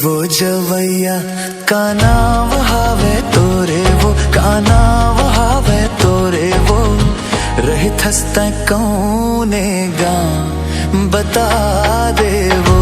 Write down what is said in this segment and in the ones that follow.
वो जवैया का नाम हावे तोरे वो का नाम हावे तोरे वो रहित हस्ता कौने गा बता दे वो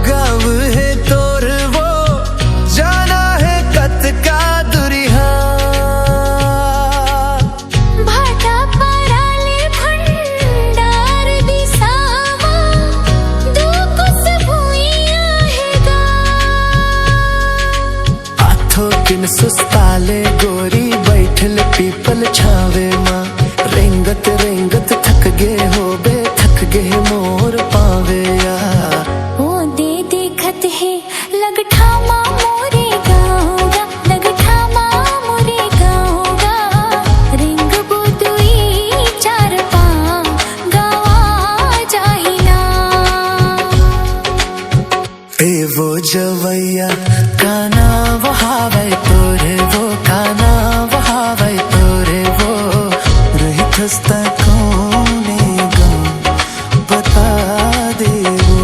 गाँव है तोर वो जाना है कत का दुरिहा भाटा पराले भंडार दिसामा दो कुछ भुइया हैगा आथो किन सुस्ताले गोरी बैठल पीपल छावे माँ रेंगत रेंगत थक गे हो बे थक गे मोर पावे या लगठामा मोरे गाँवगा लगठामा मोरे गाँवगा रिंग बुदुई चार पाँव गावा जाहिना ए वो जवैया का नाम हावे तोरे वो का नाम हावे तोरे वो रहित हस्ता कौने गा बता दे वो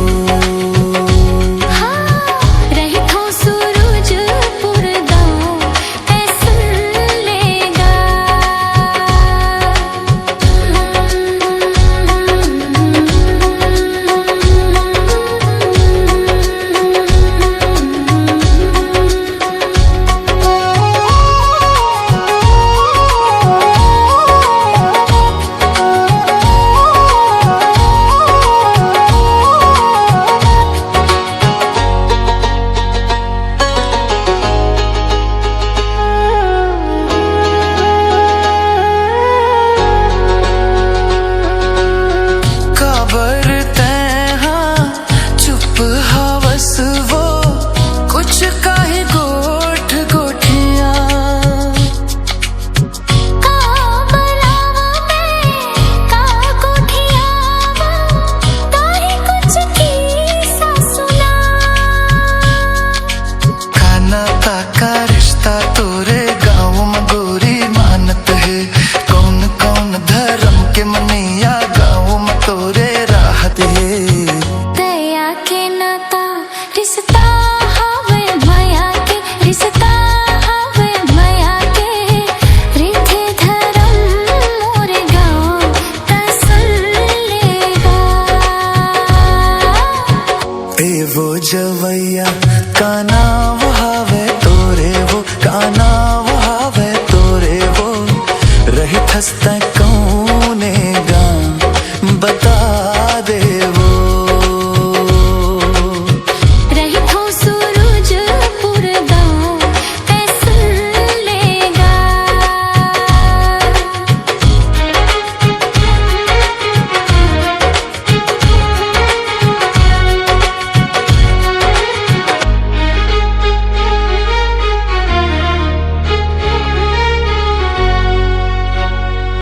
तोरे गाँव में गोरी मानत है कौन कौन धर्म के मनिया गाँव में तोरे राहत है दया के नाता रिश्ता हवे माया के रिश्ता हवे माया के रिथे धर्म मोरे गाँव तसल लेगा ए वो जवैया का नाम हावे तोरे वो का नाम हावे तोरे वो रहित हस्ता